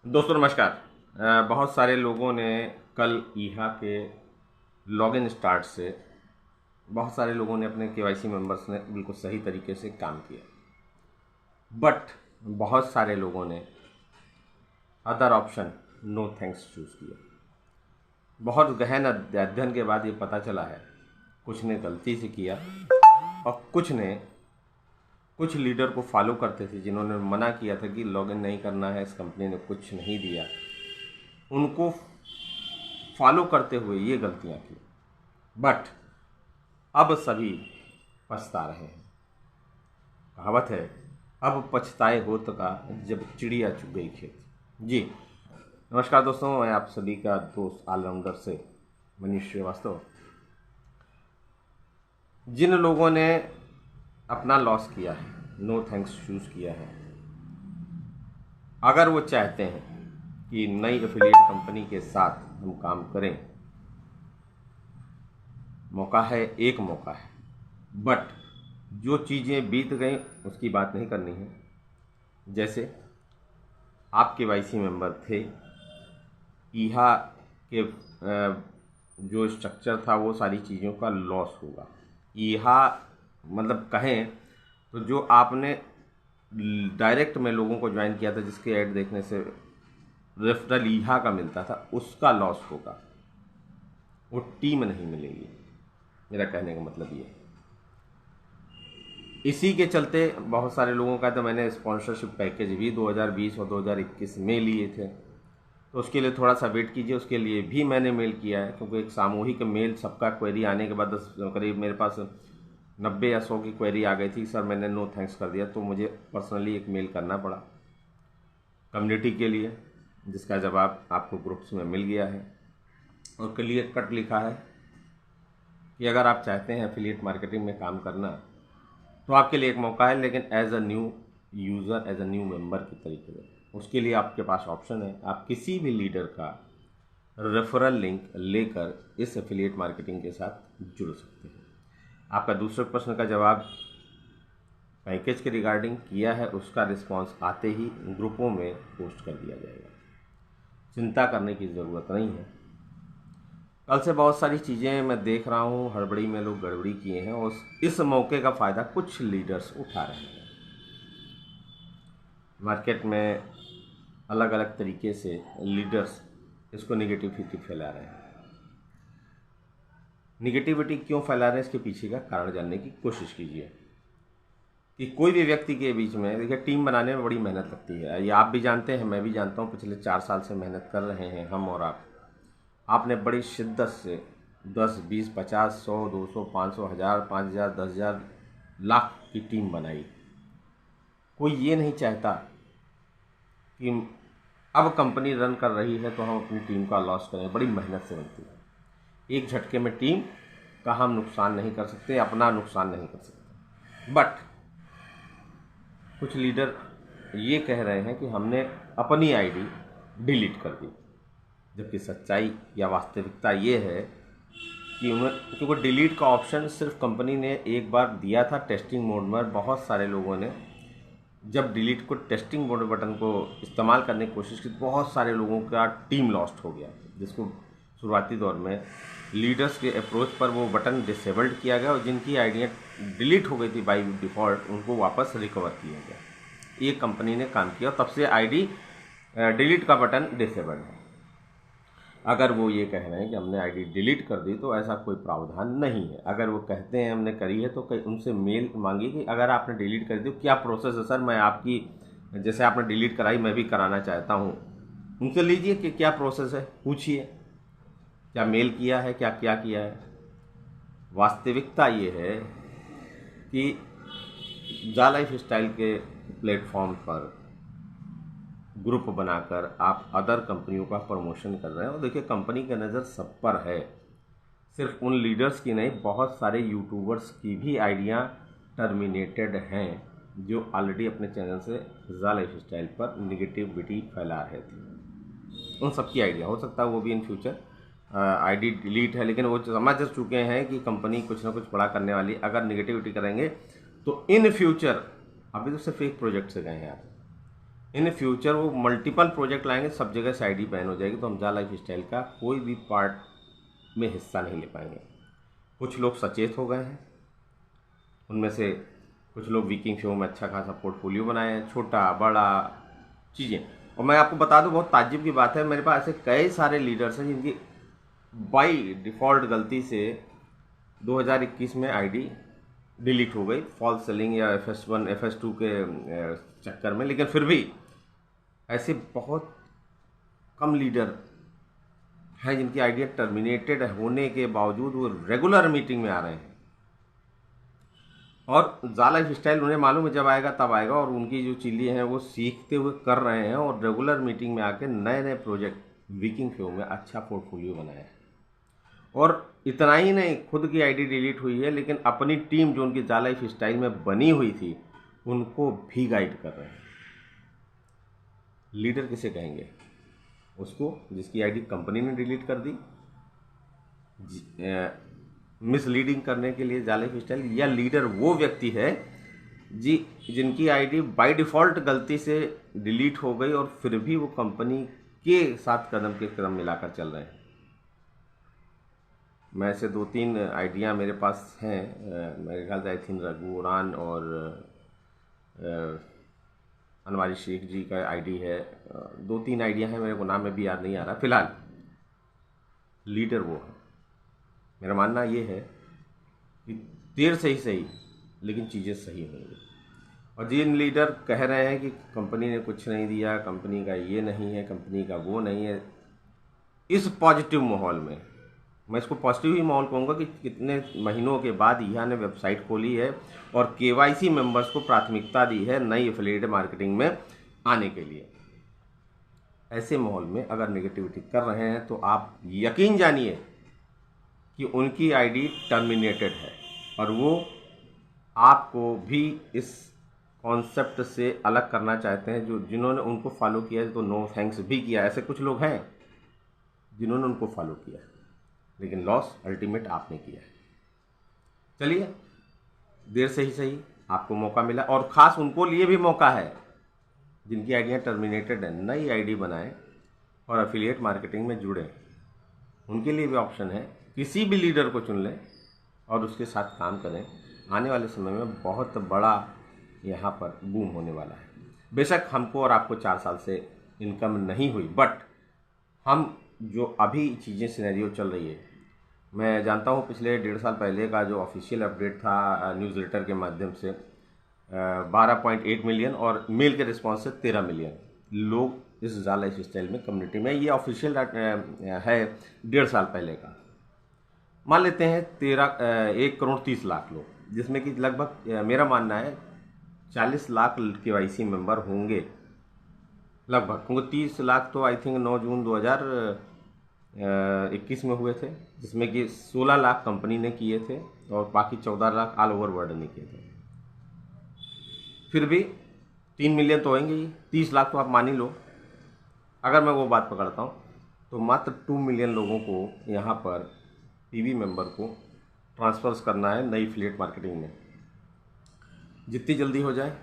दोस्तों नमस्कार। बहुत सारे लोगों ने कल ईहा के लॉगिन स्टार्ट से बहुत सारे लोगों ने अपने केवाईसी मेंबर्स ने बिल्कुल सही तरीके से काम किया, बट बहुत सारे लोगों ने other option no thanks choose किया। बहुत गहन अध्ययन के बाद ये पता चला है कुछ ने गलती से किया और कुछ लीडर को फॉलो करते थे जिन्होंने मना किया था कि लॉगिन नहीं करना है, इस कंपनी ने कुछ नहीं दिया, उनको फॉलो करते हुए ये गलतियां की। बट अब सभी पछता रहे हैं। कहावत है, अब पछताए होत का जब चिड़िया चुग गई खेत। जी नमस्कार दोस्तों, मैं आप सभी का दोस्त ऑलराउंडर से मनीष श्रीवास्तव। जिन लोगों ने अपना लॉस किया है, नो थैंक्स चूज़ किया है, अगर वो चाहते हैं कि नई एफिलिएट कंपनी के साथ हम काम करें, मौका है, एक मौका है, बट जो चीज़ें बीत गई उसकी बात नहीं करनी है। जैसे आप केवाईसी मेंबर थे, ईहा के जो स्ट्रक्चर था वो सारी चीज़ों का लॉस होगा। ईहा मतलब कहें तो जो आपने डायरेक्ट में लोगों को ज्वाइन किया था, जिसके ऐड देखने से रेफरल ईहा का मिलता था, उसका लॉस होगा, वो टीम नहीं मिलेगी। मेरा कहने का मतलब ये है। इसी के चलते बहुत सारे लोगों का तो मैंने स्पॉन्सरशिप पैकेज भी 2020 और 2021 में लिए थे, तो उसके लिए थोड़ा सा वेट कीजिए। उसके लिए भी मैंने मेल किया है, क्योंकि एक सामूहिक मेल सबका क्वेरी आने के बाद करीब मेरे पास 90 या 100 की क्वेरी आ गई थी। सर मैंने नो थैंक्स कर दिया, तो मुझे पर्सनली एक मेल करना पड़ा कम्युनिटी के लिए, जिसका जवाब आपको ग्रुप्स में मिल गया है और क्लियर कट लिखा है कि अगर आप चाहते हैं एफिलिएट मार्केटिंग में काम करना तो आपके लिए एक मौका है, लेकिन as a new user, as a new member के तरीके से। उसके लिए आपके पास ऑप्शन है, आप किसी भी लीडर का रेफरल लिंक लेकर इस एफिलिएट मार्केटिंग के साथ जुड़ सकते हैं। आपका दूसरे प्रश्न का जवाब पैकेज के रिगार्डिंग किया है, उसका रिस्पांस आते ही ग्रुपों में पोस्ट कर दिया जाएगा। चिंता करने की ज़रूरत नहीं है। कल से बहुत सारी चीज़ें मैं देख रहा हूँ, हड़बड़ी में लोग गड़बड़ी किए हैं और इस मौके का फ़ायदा कुछ लीडर्स उठा रहे हैं। मार्केट में अलग अलग तरीके से लीडर्स इसको निगेटिविटी फैला रहे हैं। निगेटिविटी क्यों फैला रहे हैं, इसके पीछे का कारण जानने की कोशिश कीजिए। कि कोई भी व्यक्ति के बीच में, देखिए, टीम बनाने में बड़ी मेहनत लगती है। ये आप भी जानते हैं, मैं भी जानता हूँ। पिछले 4 साल से मेहनत कर रहे हैं हम और आप। आपने बड़ी शिद्दत से 10, 20, 50, 100, 200, 500, 1000, 5000, 10,000, लाख की टीम बनाई। कोई ये नहीं चाहता कि अब कंपनी रन कर रही है तो हम अपनी टीम का लॉस करें। बड़ी मेहनत से बनती है। एक झटके में टीम का हम नुकसान नहीं कर सकते, अपना नुकसान नहीं कर सकते। बट कुछ लीडर ये कह रहे हैं कि हमने अपनी आईडी डिलीट कर दी, जबकि सच्चाई या वास्तविकता ये है कि क्योंकि डिलीट का ऑप्शन सिर्फ कंपनी ने एक बार दिया था टेस्टिंग मोड में। बहुत सारे लोगों ने जब डिलीट को टेस्टिंग मोड बटन को इस्तेमाल करने की कोशिश की, बहुत सारे लोगों का टीम लॉस्ट हो गया, जिसको शुरुआती दौर में लीडर्स के अप्रोच पर वो बटन डिसेबल्ड किया गया और जिनकी आइडियाँ डिलीट हो गई थी बाय डिफ़ॉल्ट, उनको वापस रिकवर किया गया। ये कंपनी ने काम किया और तब से आईडी डिलीट का बटन डिसेबल्ड है। अगर वो ये कह रहे हैं कि हमने आईडी डिलीट कर दी, तो ऐसा कोई प्रावधान नहीं है। अगर वो कहते हैं हमने करी है, तो उनसे मेल मांगी कि अगर आपने डिलीट कर दी तो क्या प्रोसेस है सर, मैं आपकी, जैसे आपने डिलीट कराई मैं भी कराना चाहता हूँ। उनसे लीजिए कि क्या प्रोसेस है, पूछिए क्या मेल किया है, क्या क्या किया है। वास्तविकता ये है कि जा लाइफ स्टाइल के प्लेटफॉर्म पर ग्रुप बनाकर आप अदर कंपनियों का प्रमोशन कर रहे हैं। और देखिए, कंपनी की नज़र सब पर है, सिर्फ उन लीडर्स की नहीं, बहुत सारे यूट्यूबर्स की भी आइडियाँ टर्मिनेटेड हैं जो ऑलरेडी अपने चैनल से जा लाइफ स्टाइल पर निगेटिविटी फैला रहे थे। उन सबकी आइडिया, हो सकता है वो भी इन फ्यूचर आईडी डिलीट है, लेकिन वो समझ चुके हैं कि कंपनी कुछ ना कुछ बड़ा करने वाली। अगर निगेटिविटी करेंगे तो इन फ्यूचर, अभी तो सिर्फ एक प्रोजेक्ट से गए हैं आप, इन फ्यूचर वो मल्टीपल प्रोजेक्ट लाएंगे, सब जगह से आईडी बैन हो जाएगी, तो हम जा लाइफ स्टाइल का कोई भी पार्ट में हिस्सा नहीं ले पाएंगे। कुछ लोग सचेत हो गए हैं, उनमें से कुछ लोग वीकिंग शो में अच्छा खासा पोर्टफोलियो बनाए हैं, छोटा बड़ा चीज़ें। और मैं आपको बता दूं, बहुत ताज्जुब की बात है, मेरे पास ऐसे कई सारे लीडर्स हैं जिनकी बाई डिफ़ॉल्ट गलती से 2021 में आईडी डिलीट हो गई, फॉल्स सेलिंग या FS1 FS2 के चक्कर में। लेकिन फिर भी ऐसे बहुत कम लीडर हैं जिनकी आईडी टर्मिनेटेड होने के बावजूद वो रेगुलर मीटिंग में आ रहे हैं। और जा लाइफ स्टाइल उन्हें मालूम है जब आएगा तब आएगा, और उनकी जो चीज़ें हैं वो सीखते हुए कर रहे हैं, और रेगुलर मीटिंग में आके नए नए प्रोजेक्ट वीकिंग फ्लो में अच्छा पोर्टफोलियो बनाया है। और इतना ही नहीं, खुद की आईडी डिलीट हुई है, लेकिन अपनी टीम जो उनकी जा लाइफ स्टाइल में बनी हुई थी उनको भी गाइड कर रहे हैं। लीडर किसे कहेंगे? उसको जिसकी आईडी कंपनी ने डिलीट कर दी मिसलीडिंग करने के लिए जा लाइफ स्टाइल, या लीडर वो व्यक्ति है जिनकी आईडी बाय डिफ़ॉल्ट गलती से डिलीट हो गई और फिर भी वो कंपनी के साथ कदम के कदम मिलाकर चल रहे हैं। मैं ऐसे 2-3 आइडिया मेरे पास हैं, मेरे ख्याल से आई थिंक रघु उरान और अनवारी शेख जी का आईडी है, 2-3 आइडिया हैं, मेरे को नाम में भी याद नहीं आ रहा फिलहाल। लीडर वो है। मेरा मानना ये है कि देर से ही सही लेकिन चीज़ें सही होंगी। और जिन लीडर कह रहे हैं कि कंपनी ने कुछ नहीं दिया, कंपनी का ये नहीं है, कंपनी का वो नहीं है, इस पॉजिटिव माहौल में, मैं इसको पॉजिटिव ही माहौल कहूँगा कि कितने महीनों के बाद ईहा ने वेबसाइट खोली है और KYC मेंबर्स को प्राथमिकता दी है नई एफिलिएट मार्केटिंग में आने के लिए। ऐसे माहौल में अगर नेगेटिविटी कर रहे हैं तो आप यकीन जानिए कि उनकी आईडी टर्मिनेटेड है, और वो आपको भी इस कॉन्सेप्ट से अलग करना चाहते हैं। जो जिन्होंने उनको फॉलो किया है तो नो थैंक्स भी किया, ऐसे कुछ लोग हैं जिन्होंने उनको फॉलो किया, लेकिन लॉस अल्टीमेट आपने किया है। चलिए, देर से ही सही आपको मौका मिला, और ख़ास उनको लिए भी मौका है जिनकी आइडियाँ टर्मिनेटेड है, नई आईडी बनाएं और एफिलिएट मार्केटिंग में जुड़ें। उनके लिए भी ऑप्शन है, किसी भी लीडर को चुन लें और उसके साथ काम करें। आने वाले समय में बहुत बड़ा यहाँ पर बूम होने वाला है। बेशक हमको और आपको 4 साल से इनकम नहीं हुई, बट हम जो अभी चीज़ें सिनेरियो चल रही है, मैं जानता हूँ पिछले 1.5 साल पहले का जो ऑफिशियल अपडेट था न्यूज़लेटर के माध्यम से 12.8 मिलियन और मेल के रिस्पॉन्स से 13 मिलियन लोग इस जा लाइफ स्टाइल में कम्युनिटी में, ये ऑफिशियल है 1.5 साल पहले का। मान लेते हैं 1 करोड़ 30 लाख लोग, जिसमें कि लगभग मेरा मानना है 40 लाख KYC मेंबर होंगे लगभग, क्योंकि 30 लाख तो आई थिंक 9 जून 2021 में हुए थे, जिसमें कि 16 लाख कंपनी ने किए थे और बाकी 14 लाख ऑल ओवर वर्ल्ड ने किए थे। फिर भी 3 मिलियन तो होंगे ही, 30 लाख तो आप मान ही लो। अगर मैं वो बात पकड़ता हूँ तो मात्र 2 मिलियन लोगों को यहाँ पर PV मेंबर को ट्रांसफर्स करना है नई एफिलिएट मार्केटिंग में। जितनी जल्दी हो जाए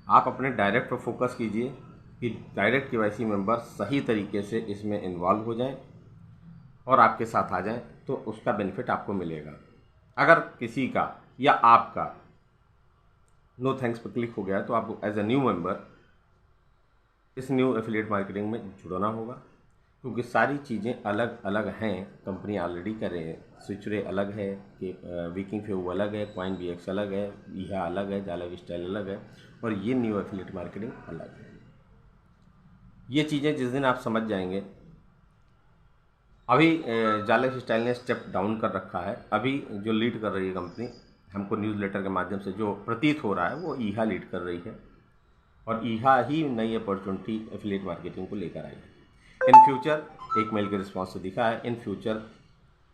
आप अपने डायरेक्ट पर फोकस कीजिए कि डायरेक्ट KYC मेंबर सही तरीके से इसमें इन्वॉल्व हो जाएं और आपके साथ आ जाएं, तो उसका बेनिफिट आपको मिलेगा। अगर किसी का या आपका नो थैंक्स पर क्लिक हो गया तो आपको एज ए न्यू मेंबर इस न्यू एफिलिएट मार्केटिंग में जुड़ना होगा, क्योंकि सारी चीज़ें अलग अलग हैं। कंपनी ऑलरेडी कर रहे हैं, स्विच रे अलग है, कि वीकिंग फ्यू अलग है, CoinBX अलग है, ईहा अलग है, जा लाइफ स्टाइल अलग है, और ये न्यू एफिलिएट मार्केटिंग अलग है। ये चीज़ें जिस दिन आप समझ जाएंगे, अभी जा लाइफ स्टाइल ने स्टेप डाउन कर रखा है। अभी जो लीड कर रही है कंपनी, हमको न्यूज़लेटर के माध्यम से जो प्रतीत हो रहा है, वो ईहा लीड कर रही है, और ईहा ही नई अपॉर्चुनिटी एफिलिएट मार्केटिंग को लेकर आई है। इन फ्यूचर, एक मेल के रिस्पॉन्स से दिखा है, इन फ्यूचर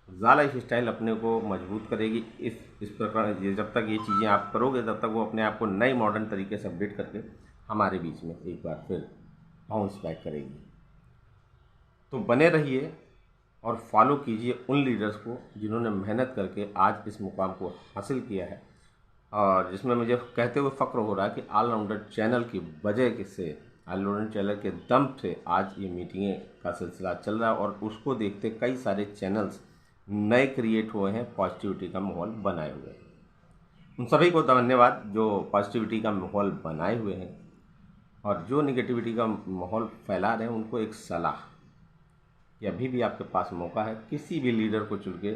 जा लाइफ स्टाइल अपने को मजबूत करेगी। इस प्रकार जब तक ये चीज़ें आप करोगे, तब तक वो अपने आप को नए मॉडर्न तरीके से अपडेट करके हमारे बीच में एक बार फिर बाउंस बैक करेगी। तो बने रहिए और फॉलो कीजिए उन लीडर्स को जिन्होंने मेहनत करके आज इस मुकाम को हासिल किया है। और जिसमें मुझे कहते हुए फ़ख्र हो रहा है कि ऑलराउंडर चैनल की वजह से, ऑलराउंडर चैनल के दम से आज ये मीटिंगें का सिलसिला चल रहा है और उसको देखते कई सारे चैनल्स नए क्रिएट हुए हैं, पॉजिटिविटी का माहौल बनाए हुए हैं। उन सभी को धन्यवाद जो पॉजिटिविटी का माहौल बनाए हुए हैं, और जो निगेटिविटी का माहौल फैला रहे हैं उनको एक सलाह कि अभी भी आपके पास मौका है, किसी भी लीडर को चुन के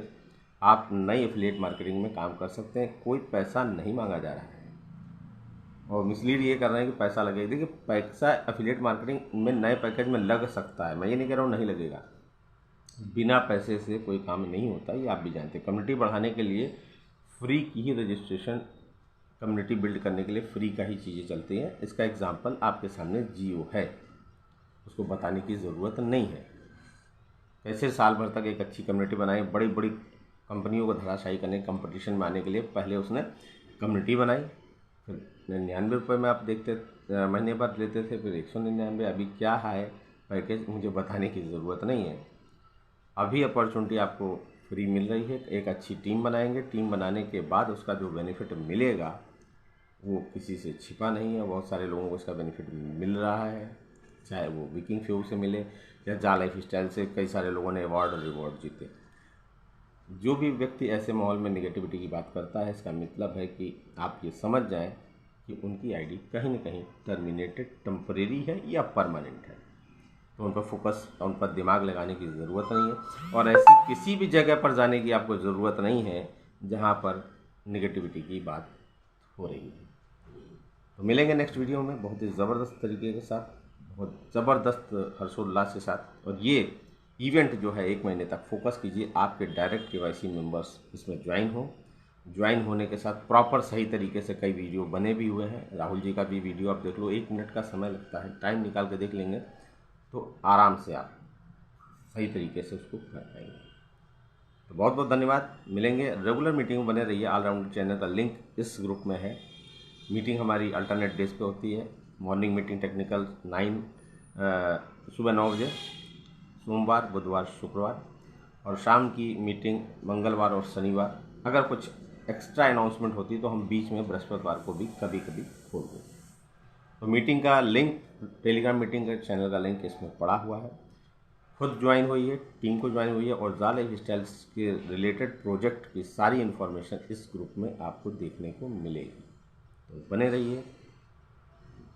आप नई एफिलिएट मार्केटिंग में काम कर सकते हैं। कोई पैसा नहीं मांगा जा रहा है और मिसलीड ये कर रहे हैं कि पैसा लगेगा। देखिए, पैसा एफिलिएट मार्केटिंग में नए पैकेज में लग सकता है, मैं ये नहीं कह रहा हूँ नहीं लगेगा। बिना पैसे से कोई काम नहीं होता, ये आप भी जानते हैं। कम्युनिटी बढ़ाने के लिए फ्री की ही रजिस्ट्रेशन, कम्युनिटी बिल्ड करने के लिए फ्री का ही चीज़ें चलती हैं। इसका एग्जाम्पल आपके सामने जियो है, उसको बताने की ज़रूरत नहीं है। कैसे साल भर तक एक अच्छी कम्युनिटी बनाई, बड़ी बड़ी कंपनियों को धराशायी करने, कंपटीशन में आने के लिए पहले उसने कम्युनिटी बनाई। फिर 99 रुपये में आप देखते महीने भर लेते थे, फिर 199। अभी क्या है पैकेज मुझे बताने की ज़रूरत नहीं है। अभी अपॉर्चुनिटी आपको फ्री मिल रही है। एक अच्छी टीम बनाएंगे, टीम बनाने के बाद उसका जो बेनिफिट मिलेगा वो किसी से छिपा नहीं है। बहुत सारे लोगों को इसका बेनिफिट मिल रहा है, चाहे वो विकिंग फ्यू से मिले या जा लाइफ स्टाइल से। कई सारे लोगों ने अवार्ड और रिवॉर्ड जीते। जो भी व्यक्ति ऐसे माहौल में निगेटिविटी की बात करता है, इसका मतलब है कि आप ये समझ जाएं कि उनकी आईडी कहीं ना कहीं टर्मिनेटेड, टेम्परेरी है या परमानेंट है। तो उन पर फोकस, उन पर दिमाग लगाने की ज़रूरत नहीं है, और ऐसी किसी भी जगह पर जाने की आपको ज़रूरत नहीं है जहाँ पर निगेटिविटी की बात हो रही है। तो मिलेंगे नेक्स्ट वीडियो में बहुत ही ज़बरदस्त तरीके के साथ, बहुत ज़बरदस्त हर्षोल्लास के साथ। और ये इवेंट जो है 1 महीने तक फोकस कीजिए, आपके डायरेक्ट KYC मेंबर्स इसमें ज्वाइन हो। ज्वाइन होने के साथ प्रॉपर सही तरीके से कई वीडियो बने भी हुए हैं। राहुल जी का भी वीडियो आप देख लो, 1 मिनट का समय लगता है, टाइम निकाल के देख लेंगे तो आराम से आप सही तरीके से उसको कर पाएंगे। तो बहुत बहुत धन्यवाद। मिलेंगे, रेगुलर मीटिंग में बने रहिए। ऑलराउंडर चैनल का लिंक इस ग्रुप में है। मीटिंग हमारी अल्टरनेट डेज पे होती है। मॉर्निंग मीटिंग टेक्निकल सुबह 9 बजे सोमवार, बुधवार, शुक्रवार, और शाम की मीटिंग मंगलवार और शनिवार। अगर कुछ एक्स्ट्रा अनाउंसमेंट होती है तो हम बीच में बृहस्पतिवार को भी कभी कभी खोल देते हैं। तो मीटिंग का लिंक, टेलीग्राम मीटिंग का चैनल का लिंक इसमें पड़ा हुआ है। खुद ज्वाइन हुई है, टीम को ज्वाइन हुई है, और जा लाइफ स्टाइल्स के रिलेटेड प्रोजेक्ट की सारी इन्फॉर्मेशन इस ग्रुप में आपको देखने को मिलेगी। तो बने रहिए,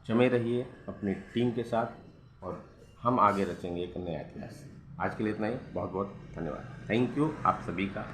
जमे रहिए अपनी टीम के साथ, और हम आगे रचेंगे एक नया इतिहास। आज के लिए इतना ही। बहुत बहुत धन्यवाद। थैंक यू आप सभी का।